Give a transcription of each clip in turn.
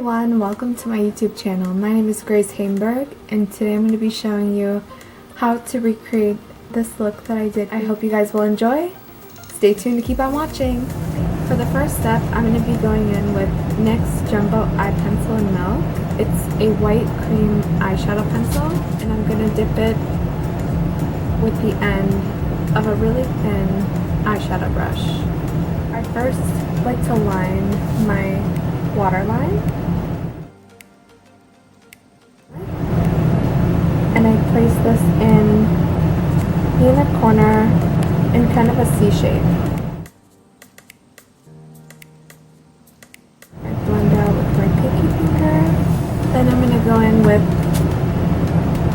everyone, welcome to my YouTube channel. My name is GraceHaymberg and today I'm going to be showing you how to recreate this look that I did. I hope you guys will enjoy. Stay tuned to keep on watching. For the first step, I'm going to be going in with NYX Jumbo Eye Pencil in Milk. It's a white cream eyeshadow pencil and I'm going to dip it with the end of a really thin eyeshadow brush. I first like to line my waterline, and I place this in the inner corner in kind of a C shape. I blend out with my pinky finger. Then I'm going to go in with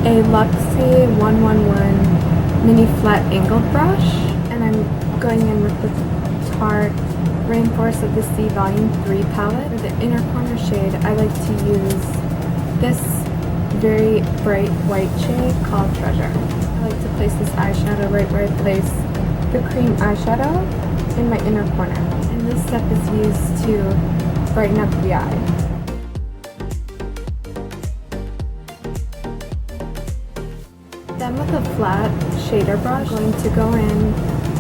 a Luxie 111 mini flat angled brush, and I'm going in with the Tarte Rainforest of the Sea Volume 3 palette. For the inner corner shade, I like to use this very bright white shade called Treasure. I like to place this eyeshadow right where I place the cream eyeshadow in my inner corner. And this step is used to brighten up the eye. Then with a flat shader brush, I'm going to go in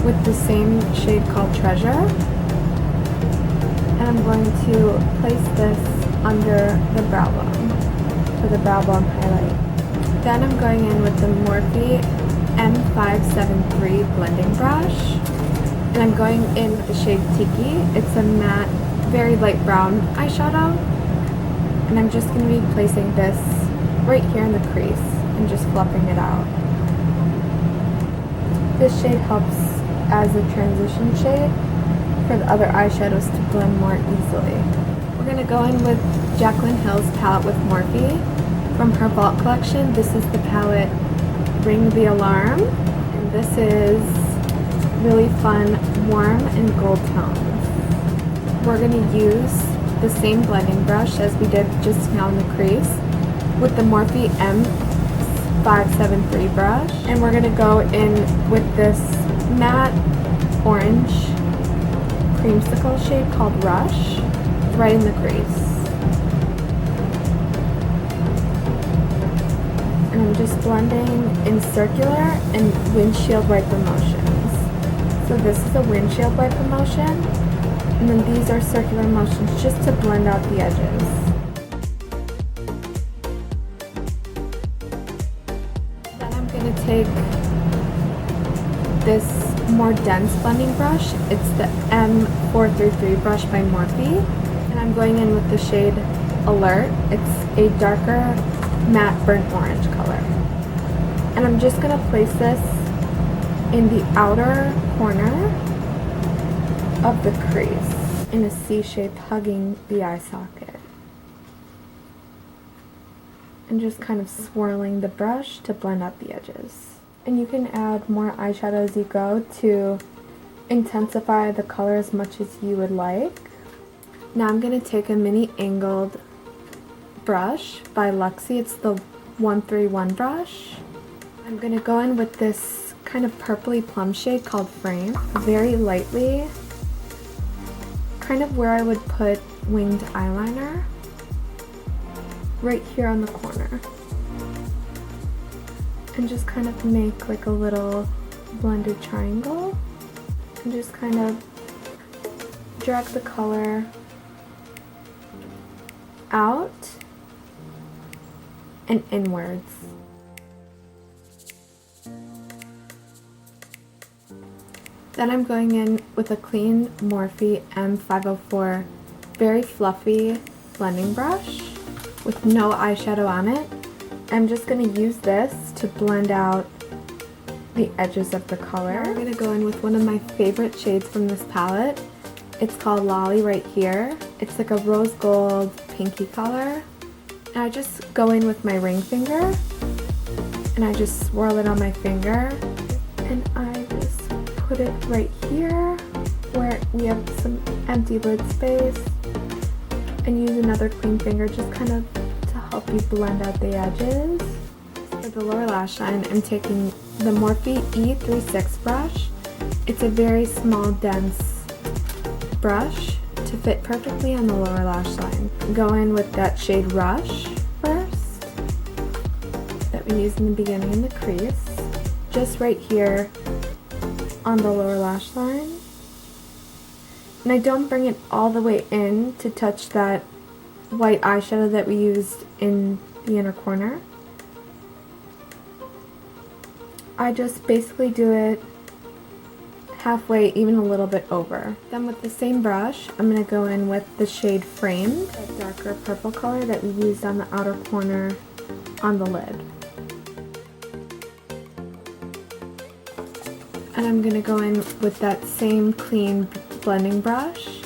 with the same shade called Treasure. And I'm going to place this under the brow bone for the brow bone highlight. Then I'm going in with the Morphe M573 blending brush. And I'm going in with the shade Tiki. It's a matte, very light brown eyeshadow. And I'm just going to be placing this right here in the crease and just fluffing it out. This shade helps as a transition shade for the other eyeshadows to blend more easily. We're going to go in with Jaclyn Hill's palette with Morphe from her Vault collection. This is the palette Ring the Alarm, and this is really fun, warm and gold tones. We're going to use the same blending brush as we did just now in the crease with the Morphe M573 brush, and we're going to go in with this matte orange creamsicle shade called Rush right in the crease. And I'm just blending in circular and windshield wiper motions. So this is a windshield wiper motion, and then these are circular motions just to blend out the edges. Then I'm going to take this more dense blending brush. It's the M433 brush by Morphe, and I'm going in with the shade Alert. It's a darker matte burnt orange color, and I'm just going to place this in the outer corner of the crease in a C shape hugging the eye socket, and just kind of swirling the brush to blend out the edges. And you can add more eyeshadow as you go to intensify the color as much as you would like. Now I'm going to take a mini angled brush by Luxie. It's the 131 brush. I'm going to go in with this kind of purpley plum shade called Frame, very lightly, kind of where I would put winged eyeliner, right here on the corner. And just kind of make like a little blended triangle and just kind of drag the color out and inwards. Then I'm going in with a clean Morphe M504 very fluffy blending brush with no eyeshadow on it. I'm just going to use this to blend out the edges of the color. Now we're going to go in with one of my favorite shades from this palette. It's called Lolly right here. It's like a rose gold pinky color. And I just go in with my ring finger and I just swirl it on my finger, and I just put it right here where we have some empty lid space, and use another clean finger just kind of help you blend out the edges. For the lower lash line, I'm taking the Morphe E36 brush. It's a very small, dense brush to fit perfectly on the lower lash line. go in with that shade Rush first that we used in the beginning in the crease, just right here on the lower lash line. And I don't bring it all the way in to touch that white eyeshadow that we used in the inner corner. I just basically do it halfway, even a little bit over. Then with the same brush, I'm going to go in with the shade Framed, that darker purple color that we used on the outer corner on the lid. And I'm going to go in with that same clean blending brush,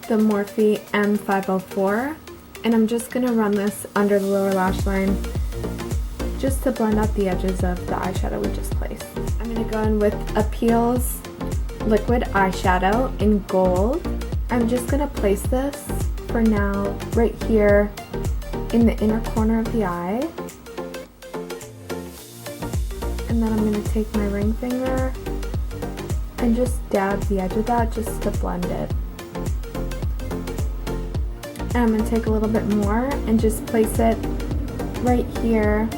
the Morphe M504, and I'm just going to run this under the lower lash line just to blend out the edges of the eyeshadow we just placed. I'm going to go in with Appeals liquid eyeshadow in gold. I'm just going to place this for now right here in the inner corner of the eye. And then I'm going to take my ring finger and just dab the edge of that just to blend it. And I'm going to take a little bit more and just place it right here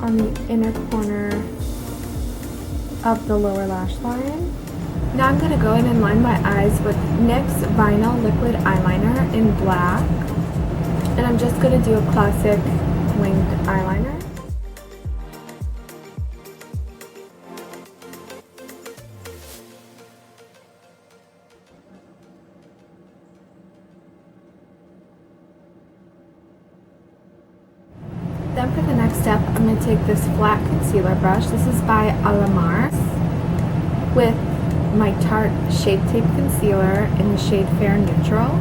on the inner corner of the lower lash line. Now I'm going to go in and line my eyes with NYX Vinyl Liquid Eyeliner in black. And I'm just going to do a classic winged eyeliner. Then for the next step, I'm going to take this flat concealer brush. This is by Alamar with my Tarte Shape Tape Concealer in the shade Fair Neutral.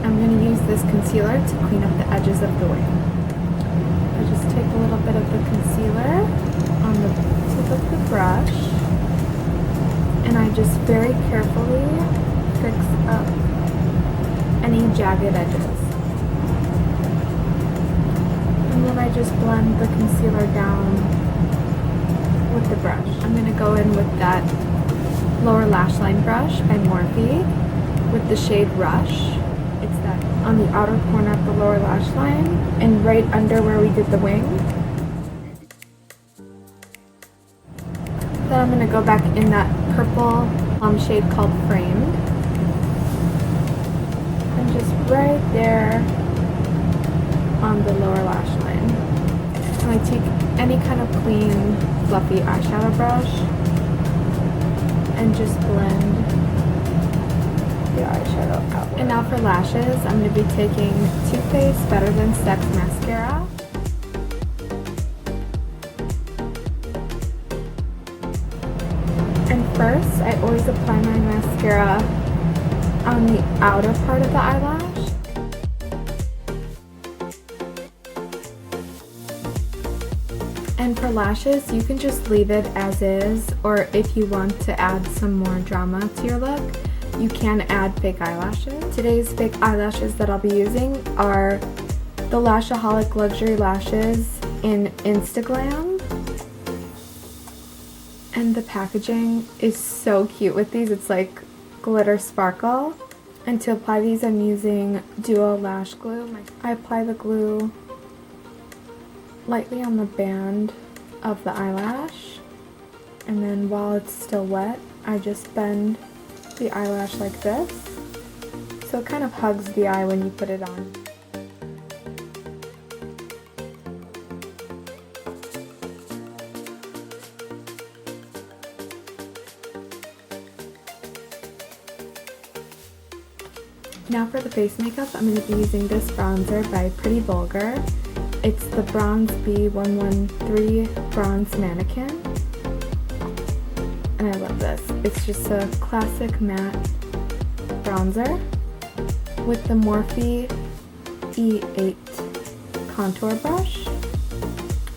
I'm going to use this concealer to clean up the edges of the wing. I just take a little bit of the concealer on the tip of the brush, and I just very carefully fix up any jagged edges. And then I just blend the concealer down with the brush. I'm going to go in with that lower lash line brush by Morphe with the shade Rush. It's that on the outer corner of the lower lash line and right under where we did the wing. Then I'm going to go back in that purple shade called Framed. And just right there on the lower lash line. And I take any kind of clean, fluffy eyeshadow brush and just blend the eyeshadow out. And now for lashes, I'm going to be taking Too Faced Better Than Sex Mascara. And first, I always apply my mascara on the outer part of the eyelash. And for lashes, you can just leave it as is, or if you want to add some more drama to your look, you can add fake eyelashes. Today's fake eyelashes that I'll be using are the Lashaholic Luxury Lashes in Instaglam. And the packaging is so cute with these. It's like glitter sparkle. And to apply these, I'm using Duo Lash Glue. I apply the glue lightly on the band of the eyelash, and then while it's still wet, I just bend the eyelash like this, so it kind of hugs the eye when you put it on. Now for the face makeup, I'm going to be using this bronzer by Pretty Vulgar. It's the Bronze B113 Bronze Mannequin, and I love this. It's just a classic matte bronzer with the Morphe E8 contour brush,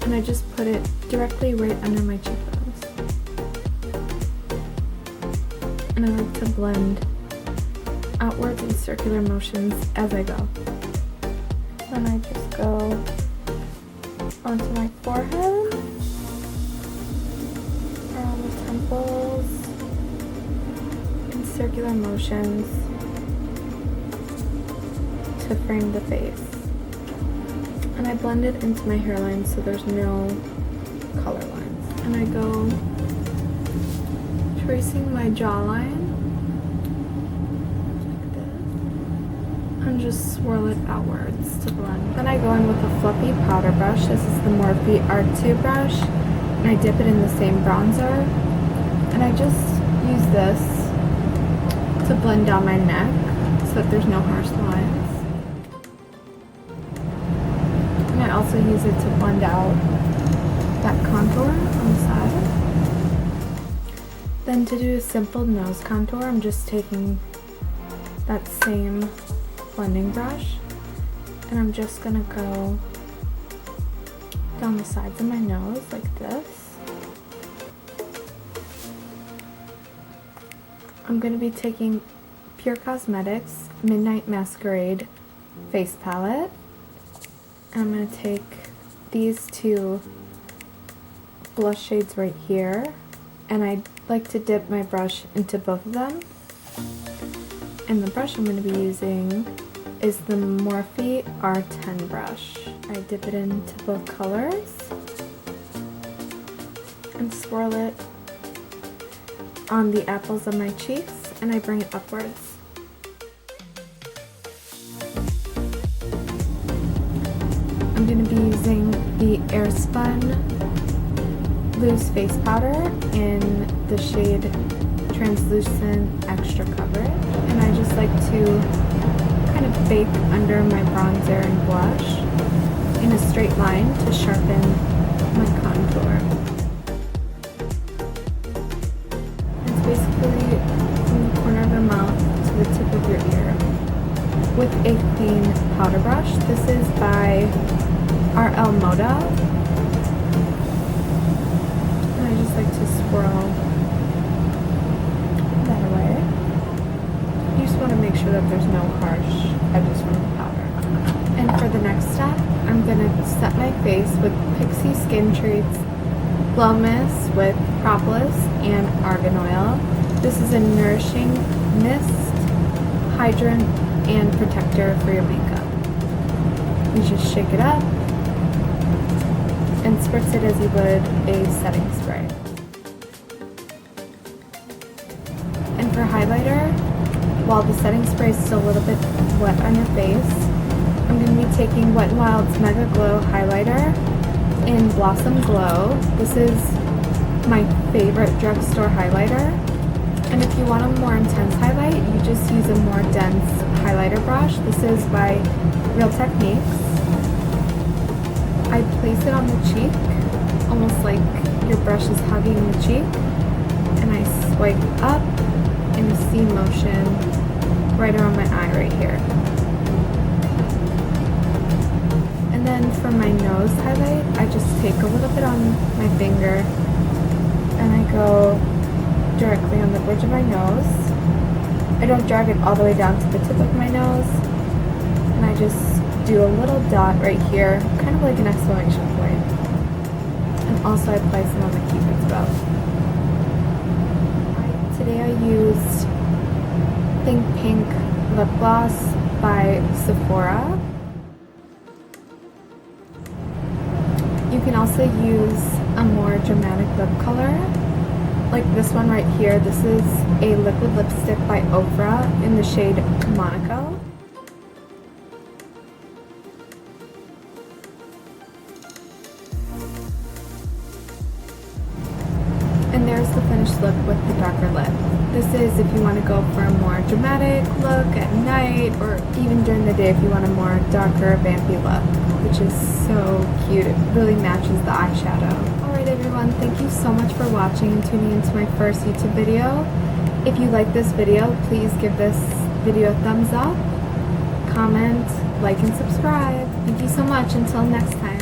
and I just put it directly right under my cheekbones. And I like to blend outwards in circular motions as I go. Then I just go onto my forehead, around the temples, in circular motions, to frame the face. And I blend it into my hairline so there's no color lines. And I go tracing my jawline like this and just swirl it outwards to blend. Then I go in with a fluffy powder brush. This is the Morphe R2 brush, and I dip it in the same bronzer, and I just use this to blend down my neck so that there's no harsh lines. And I also use it to blend out that contour on the side. Then to do a simple nose contour, I'm just taking that same blending brush and I'm just gonna go down the sides of my nose like this. I'm going to be taking Pure Cosmetics Midnight Masquerade face palette, and I'm going to take these two blush shades right here, and I like to dip my brush into both of them. And the brush I'm going to be using is the Morphe R10 brush. I dip it into both colors and swirl it on the apples of my cheeks, and I bring it upwards. I'm going to be using the Airspun Loose Face Powder in the shade Translucent Extra Coverage, and I just like to kind of bake under my bronzer and blush in a straight line to sharpen my contour. Basically from the corner of your mouth to the tip of your ear with a clean powder brush. This is by RL Moda, and I just like to swirl that away. You just want to make sure that there's no harsh edges from the powder. And for the next step, I'm going to set my face with Pixie Skin Treats Glow Mist with propolis and argan oil. This is a nourishing mist, hydrant, and protector for your makeup. You just shake it up and spritz it as you would a setting spray. And for highlighter, while the setting spray is still a little bit wet on your face, I'm going to be taking Wet n Wild's Mega Glow Highlighter in Blossom Glow. This is my favorite drugstore highlighter, and if you want a more intense highlight, you just use a more dense highlighter brush. This is by Real Techniques. I place it on the cheek, almost like your brush is hugging the cheek, and I swipe up in a C motion right around my eye right here. And then for my nose highlight, I just take a little bit on my finger and I go directly on the bridge of my nose. I don't drag it all the way down to the tip of my nose, and I just do a little dot right here, kind of like an exclamation point. And also I apply some on the Cupid's bow. Today I used Think Pink Lip Gloss by Sephora. You can also use a more dramatic lip color, like this one right here. This is a liquid lipstick by Ofra in the shade Monaco. And there's the finished look with the darker lip. This is if you want to go for a more dramatic look at night, or even during the day if you want a more darker, vampy look, which is so cute. It really matches the eyeshadow. Alright everyone, thank you so much for watching and tuning into my first YouTube video. If you like this video, please give this video a thumbs up, comment, like, and subscribe. Thank you so much. Until next time.